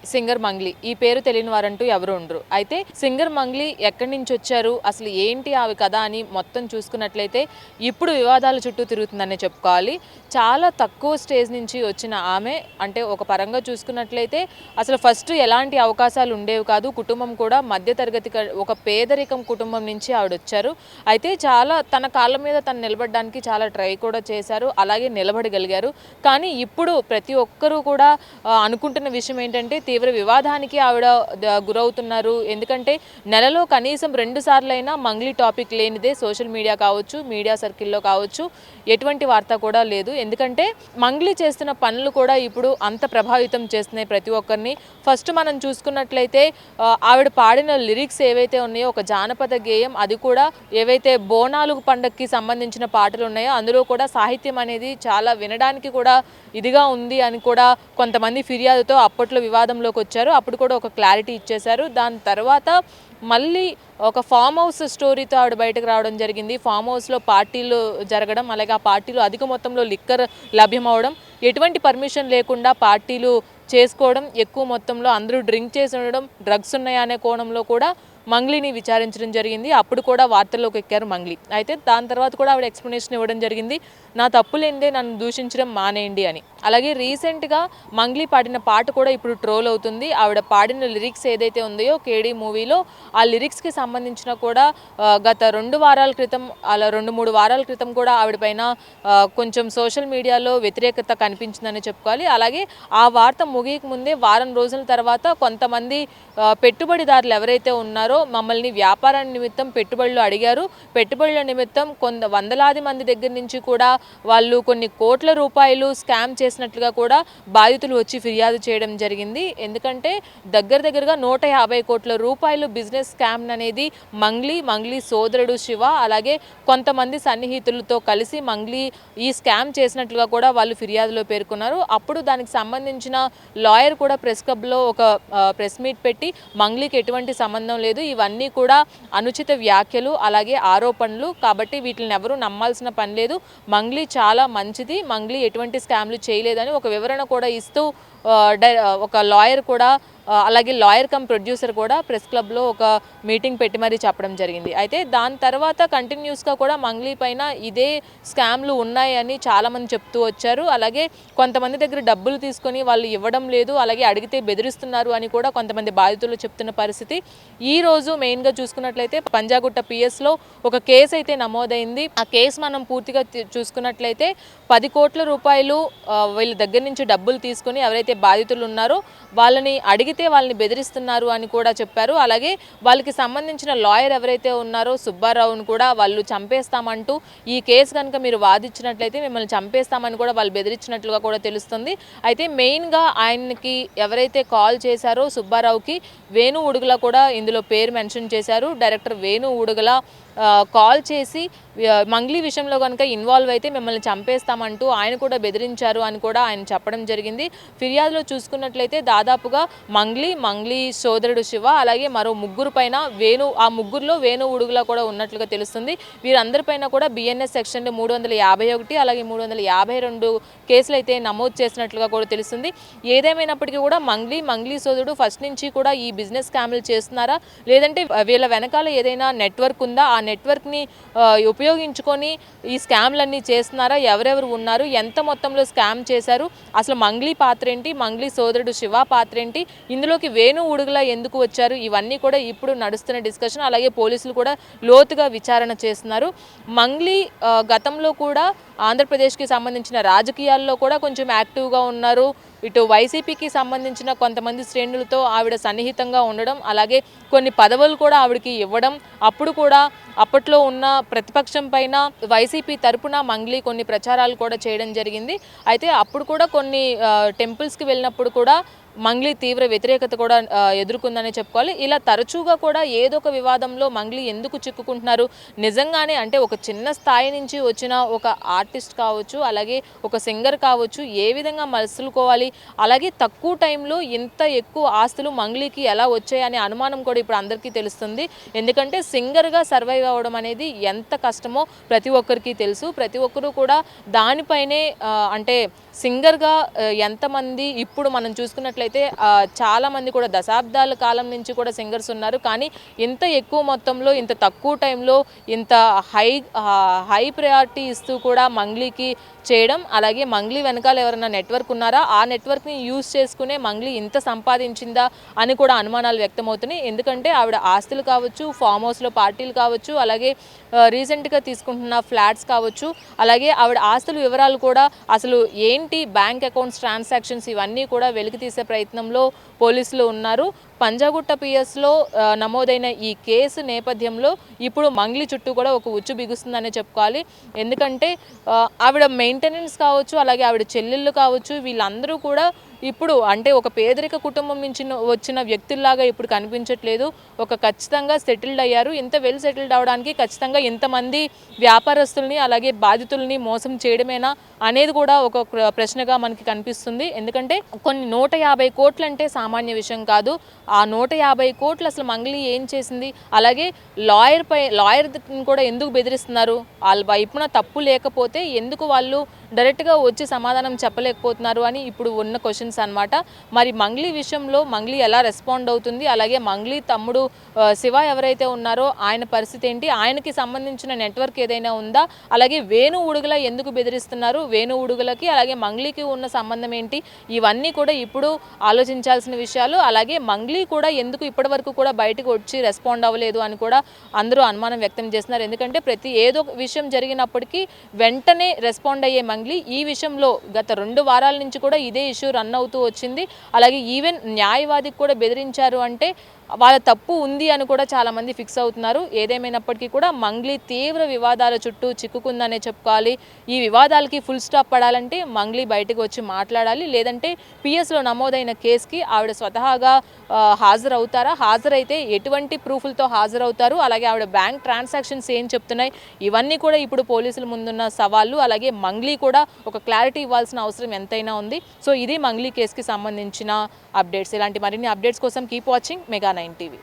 Singer Mangli ఈ పేరు తెలియని వారంటూ ఎవరు ఉండరు. అయితే సింగర్ మంగ్లీ ఎక్కడి నుంచి వచ్చారు, అసలు ఏంటి ఆవి కథ అని మొత్తం చూసుకున్నట్లయితే ఇప్పుడు వివాదాల చుట్టూ తిరుగుతుందనే చెప్పుకోవాలి. చాలా తక్కువ స్టేజ్ నుంచి వచ్చిన ఆమె, అంటే ఒక పరంగా చూసుకున్నట్లయితే అసలు ఫస్ట్ ఎలాంటి అవకాశాలు ఉండేవి కాదు. కుటుంబం కూడా మధ్యతరగతి, ఒక పేదరికం కుటుంబం నుంచి ఆవిడ వచ్చారు. అయితే చాలా తన కాళ్ళ మీద తను నిలబడడానికి చాలా ట్రై కూడా చేశారు, అలాగే నిలబడగలిగారు. కానీ ఇప్పుడు ప్రతి ఒక్కరూ కూడా అనుకుంటున్న విషయం ఏంటంటే తీవ్ర వివాదానికి ఆవిడ గురవుతున్నారు. ఎందుకంటే నెలలో కనీసం 2 సార్లైనా మంగ్లీ టాపిక్ లేనిదే సోషల్ మీడియా కావచ్చు, మీడియా సర్కిల్లో కావచ్చు ఎటువంటి వార్త కూడా లేదు. ఎందుకంటే మంగ్లీ చేస్తున్న పనులు కూడా ఇప్పుడు అంత ప్రభావితం చేస్తున్నాయి ప్రతి ఒక్కరిని. ఫస్ట్ మనం చూసుకున్నట్లయితే ఆవిడ పాడిన లిరిక్స్ ఏవైతే ఉన్నాయో, ఒక జానపద గేయం, అది కూడా ఏవైతే బోనాలు పండగకి సంబంధించిన పాటలు ఉన్నాయో అందులో కూడా సాహిత్యం అనేది చాలా వినడానికి కూడా ఇదిగా ఉంది అని కూడా కొంతమంది ఫిర్యాదుతో అప్పట్లో వివాదంలోకి వచ్చారు. అప్పుడు కూడా ఒక క్లారిటీ ఇచ్చేశారు. దాని తర్వాత మళ్ళీ ఒక ఫామ్ హౌస్ స్టోరీతో ఆవిడ బయటకు రావడం జరిగింది. ఫామ్ హౌస్లో పార్టీలు జరగడం, అలాగే ఆ పార్టీలో అధిక మొత్తంలో లిక్కర్ లభ్యమవడం, ఎటువంటి పర్మిషన్ లేకుండా పార్టీలు చేసుకోవడం, ఎక్కువ మొత్తంలో అందరూ డ్రింక్ చేసి ఉండడం, డ్రగ్స్ ఉన్నాయా అనే కోణంలో కూడా మంగ్లీని విచారించడం జరిగింది. అప్పుడు కూడా వార్తల్లోకి ఎక్కారు మంగ్లీ. అయితే దాని తర్వాత కూడా ఆవిడ ఎక్స్ప్లెనేషన్ ఇవ్వడం జరిగింది, నా తప్పు లేనిదే నన్ను దూషించడం మానేయండి అని. అలాగే రీసెంట్గా మంగ్లీ పాడిన పాట కూడా ఇప్పుడు ట్రోల్ అవుతుంది. ఆవిడ పాడిన లిరిక్స్ ఏదైతే ఉందో కేడీ మూవీలో, ఆ లిరిక్స్కి సంబంధించిన కూడా గత 2 వారాల క్రితం, అలా 2-3 వారాల క్రితం కూడా ఆవిడ పైన కొంచెం సోషల్ మీడియాలో వ్యతిరేకత కనిపించిందని చెప్పుకోవాలి. అలాగే ఆ వార్త ముగియక ముందే వారం రోజుల తర్వాత కొంతమంది పెట్టుబడిదారులు ఎవరైతే ఉన్నారో మమ్మల్ని వ్యాపారాన్ని నిమిత్తం పెట్టుబడులు అడిగారు, పెట్టుబడుల నిమిత్తం వందలాది మంది దగ్గర నుంచి కూడా వాళ్ళు కొన్ని కోట్ల రూపాయలు స్కామ్ చేసినట్లుగా కూడా బాధితులు వచ్చి ఫిర్యాదు చేయడం జరిగింది. ఎందుకంటే దగ్గరగా 150 కోట్ల రూపాయలు బిజినెస్ స్కామ్ అనేది మంగ్లీ సోదరుడు శివ, అలాగే కొంతమంది సన్నిహితులతో కలిసి మంగ్లీ ఈ స్కామ్ చేసినట్లుగా కూడా వాళ్ళు ఫిర్యాదులో పేర్కొన్నారు. అప్పుడు దానికి సంబంధించిన లాయర్ కూడా ప్రెస్ క్లబ్లో ఒక ప్రెస్ మీట్ పెట్టి మంగ్లీకి ఎటువంటి సంబంధం లేదు, ఇవన్నీ కూడా అనుచిత వ్యాఖ్యలు, అలాగే ఆరోపణలు, కాబట్టి వీటిని ఎవరూ నమ్మాల్సిన పని లేదు, మంగ్లీ చాలా మంచిది, మంగ్లీ ఎటువంటి స్కామ్లు చేయలేదని ఒక వివరణ కూడా ఇస్తూ ఒక లాయర్ కూడా, అలాగే లాయర్ కమ్ ప్రొడ్యూసర్ కూడా ప్రెస్ క్లబ్లో ఒక మీటింగ్ పెట్టి మరీ చెప్పడం జరిగింది. అయితే దాని తర్వాత కంటిన్యూస్గా కూడా మంగ్లీ పైన ఇదే స్కామ్లు ఉన్నాయని చాలామంది చెప్తూ వచ్చారు. అలాగే కొంతమంది దగ్గర డబ్బులు తీసుకొని వాళ్ళు ఇవ్వడం లేదు, అలాగే అడిగితే బెదిరిస్తున్నారు అని కూడా కొంతమంది బాధితులు చెప్తున్న పరిస్థితి. ఈరోజు మెయిన్గా చూసుకున్నట్లయితే పంజాగుట్ట పిఎస్లో ఒక కేసు అయితే నమోదైంది. ఆ కేసు మనం పూర్తిగా చూసుకున్నట్లయితే 10 కోట్ల రూపాయలు వీళ్ళ దగ్గర నుంచి డబ్బులు తీసుకొని ఎవరైతే బాధితులు ఉన్నారో వాళ్ళని అడిగితే వాళ్ళని బెదిరిస్తున్నారు అని కూడా చెప్పారు. అలాగే వాళ్ళకి సంబంధించిన లాయర్ ఎవరైతే ఉన్నారో సుబ్బారావును కూడా వాళ్ళు చంపేస్తామంటూ, ఈ కేసు కనుక మీరు వాదించినట్లయితే మిమ్మల్ని చంపేస్తామని కూడా వాళ్ళు బెదిరించినట్లుగా కూడా తెలుస్తుంది. అయితే మెయిన్గా ఆయనకి ఎవరైతే కాల్ చేశారో సుబ్బారావుకి వేణు ఉడుగుల కూడా ఇందులో పేరు మెన్షన్ చేశారు. డైరెక్టర్ వేణు ఉడుగుల కాల్ చేసి మంగ్లీ విషయంలో కనుక ఇన్వాల్వ్ అయితే మిమ్మల్ని చంపేస్తామంటూ ఆయన కూడా బెదిరించారు అని కూడా ఆయన చెప్పడం జరిగింది. ఫిర్యాదులో చూసుకున్నట్లయితే దాదాపుగా మంగ్లీ సోదరుడు శివ, అలాగే మరో ముగ్గురు పైన ఆ ముగ్గురులో వేణు ఉడుగులా కూడా ఉన్నట్లుగా తెలుస్తుంది. వీరందరిపైన కూడా బిఎన్ఎస్ సెక్షన్ 351 అలాగే 352 కేసులు అయితే నమోదు చేసినట్లుగా కూడా తెలుస్తుంది. ఏదేమైనప్పటికీ కూడా మంగ్లీ సోదరుడు ఫస్ట్ నుంచి కూడా ఈ బిజినెస్ స్కామ్లు చేస్తున్నారా, లేదంటే వీళ్ళ వెనకాల ఏదైనా నెట్వర్క్ ఉందా, ఆ నెట్వర్క్ని ఉపయోగించుకొని ఈ స్కామ్లన్నీ చేస్తున్నారా, ఎవరెవరు ఉన్నారు, ఎంత మొత్తంలో స్కామ్ చేశారు, అసలు మంగ్లీ పాత్ర ఏంటి, మంగ్లీ సోదరుడు శివ పాత్ర ఏంటి, ఇందులోకి వేణు ఉడుగులా ఎందుకు వచ్చారు, ఇవన్నీ కూడా ఇప్పుడు నడుస్తున్న డిస్కషన్. అలాగే పోలీసులు కూడా లోతుగా విచారణ చేస్తున్నారు. మంగ్లీ గతంలో కూడా ఆంధ్రప్రదేశ్కి సంబంధించిన రాజకీయాల్లో కూడా కొంచెం యాక్టివ్గా ఉన్నారు. ఇటు వైసీపీకి సంబంధించిన కొంతమంది శ్రేణులతో ఆవిడ సన్నిహితంగా ఉండడం, అలాగే కొన్ని పదవులు కూడా ఆవిడకి ఇవ్వడం, అప్పుడు కూడా అప్పట్లో ఉన్న ప్రతిపక్షం పైన వైసీపీ తరపున మంగ్లీ కొన్ని ప్రచారాలు కూడా చేయడం జరిగింది. అయితే అప్పుడు కూడా కొన్ని టెంపుల్స్కి వెళ్ళినప్పుడు కూడా మంగ్లీ తీవ్ర వ్యతిరేకత కూడా ఎదుర్కొందని చెప్పుకోవాలి. ఇలా తరచుగా కూడా ఏదో ఒక వివాదంలో మంగ్లీ ఎందుకు చిక్కుకుంటున్నారు, నిజంగానే అంటే ఒక చిన్న స్థాయి నుంచి వచ్చిన ఒక ఆర్టిస్ట్ కావచ్చు, అలాగే ఒక సింగర్ కావచ్చు, ఏ విధంగా మలుసుకోవాలి, అలాగే తక్కువ టైంలో ఇంత ఎక్కువ ఆస్తులు మంగ్లీకి ఎలా వచ్చాయనే అనుమానం కూడా ఇప్పుడు అందరికీ తెలుస్తుంది. ఎందుకంటే సింగర్గా సర్వైవ్ అవ్వడం అనేది ఎంత కష్టమో ప్రతి ఒక్కరికి తెలుసు. ప్రతి ఒక్కరూ కూడా దానిపైనే అంటే సింగర్గా ఎంతమంది ఇప్పుడు మనం చూసుకున్నట్లయితే చూసుకున్నట్లయితే చాలామంది కూడా దశాబ్దాల కాలం నుంచి కూడా సింగర్స్ ఉన్నారు. కానీ ఇంత ఎక్కువ మొత్తంలో ఇంత తక్కువ టైంలో ఇంత హై ప్రయారిటీ ఇస్తూ కూడా మంగ్లీకి చేయడం, అలాగే మంగ్లీ వెనకాల ఎవరైనా నెట్వర్క్ ఉన్నారా, ఆ నెట్వర్క్ని యూజ్ చేసుకునే మంగ్లీ ఇంత సంపాదించిందా అని కూడా అనుమానాలు వ్యక్తమవుతున్నాయి. ఎందుకంటే ఆవిడ ఆస్తులు కావచ్చు, ఫామ్ హౌస్లో పార్టీలు కావచ్చు, అలాగే రీసెంట్గా తీసుకుంటున్న ఫ్లాట్స్ కావచ్చు, అలాగే ఆవిడ ఆస్తుల వివరాలు కూడా అసలు ఏంటి, బ్యాంక్ అకౌంట్స్ ట్రాన్సాక్షన్స్ ఇవన్నీ కూడా వెలికి తీసే ప్రయత్నంలో పోలీసులు ఉన్నారు. పంజాగుట్ట పిఎస్లో నమోదైన ఈ కేసు నేపథ్యంలో ఇప్పుడు మంగ్లీ చుట్టూ కూడా ఒక ఉచ్చు బిగుస్తుందనే చెప్పుకోవాలి. ఎందుకంటే ఆవిడ మెయింటెనెన్స్ కావచ్చు, అలాగే ఆవిడ చెల్లెళ్ళు కావచ్చు, వీళ్ళందరూ కూడా ఇప్పుడు అంటే ఒక పేదరిక కుటుంబం నుంచి వచ్చిన వ్యక్తుల్లాగా ఇప్పుడు కనిపించట్లేదు. ఖచ్చితంగా సెటిల్డ్ అయ్యారు. ఇంత వెల్ సెటిల్డ్ అవడానికి ఖచ్చితంగా ఇంతమంది వ్యాపారస్తుల్ని అలాగే బాధితుల్ని మోసం చేయడమేనా అనేది కూడా ఒక ప్రశ్నగా మనకి కనిపిస్తుంది. ఎందుకంటే కొన్ని 150 కోట్లు అంటే సామాన్య విషయం కాదు. ఆ 150 కోట్లు అసలు మంగ్లీ ఏం చేసింది? అలాగే లాయర్ కూడా ఎందుకు బెదిరిస్తున్నారు? వాళ్ళ వైపున తప్పు లేకపోతే ఎందుకు వాళ్ళు డైరెక్ట్గా వచ్చి సమాధానం చెప్పలేకపోతున్నారు అని ఇప్పుడు ఉన్న క్వశ్చన్స్ అనమాట. మరి మంగ్లీ విషయంలో మంగ్లీ ఎలా రెస్పాండ్ అవుతుంది, అలాగే మంగ్లీ తమ్ముడు శివ ఎవరైతే ఉన్నారో ఆయన పరిస్థితి ఏంటి, ఆయనకి సంబంధించిన నెట్వర్క్ ఏదైనా ఉందా, అలాగే వేణు ఉడుగుల ఎందుకు బెదిరిస్తున్నారు, వేణు ఉడుగులకి అలాగే మంగ్లీకి ఉన్న సంబంధం ఏంటి, ఇవన్నీ కూడా ఇప్పుడు ఆలోచించాల్సిన విషయాలు. అలాగే మంగ్లీ కూడా ఎందుకు ఇప్పటివరకు కూడా బయటకు వచ్చి రెస్పాండ్ అవ్వలేదు అని కూడా అందరూ అనుమానం వ్యక్తం చేస్తున్నారు. ఎందుకంటే ఏదో విషయం జరిగినప్పటికీ వెంటనే రెస్పాండ్ అయ్యే మంగ్లీ ఈ విషయంలో గత 2 వారాల నుంచి కూడా ఇదే ఇష్యూ రన్ అవుతూ వచ్చింది. అలాగే ఈవెన్ న్యాయవాదికి కూడా బెదిరించారు అంటే వాళ్ళ తప్పు ఉంది అని కూడా చాలామంది ఫిక్స్ అవుతున్నారు. ఏదేమైనప్పటికీ కూడా మంగ్లీ తీవ్ర వివాదాల చుట్టూ చిక్కుకుందనే చెప్పుకోవాలి. ఈ వివాదాలకి ఫుల్ స్టాప్ పడాలంటే మంగ్లీ బయటకు వచ్చి మాట్లాడాలి. లేదంటే పిఎస్లో నమోదైన కేసుకి ఆవిడ స్వతహాగా హాజరవుతారా, హాజరైతే ఎటువంటి ప్రూఫ్లతో హాజరవుతారు, అలాగే ఆవిడ బ్యాంక్ ట్రాన్సాక్షన్స్ ఏం చెప్తున్నాయి, ఇవన్నీ కూడా ఇప్పుడు పోలీసుల ముందున్న సవాళ్ళు. అలాగే మంగ్లీ కూడా ఒక క్లారిటీ ఇవ్వాల్సిన అవసరం ఎంతైనా ఉంది. సో ఇది మంగ్లీ కేసుకి సంబంధించిన అప్డేట్స్. ఇలాంటి మరిన్ని అప్డేట్స్ కోసం కీప్ వాచింగ్ మెగా 9 టీవీ.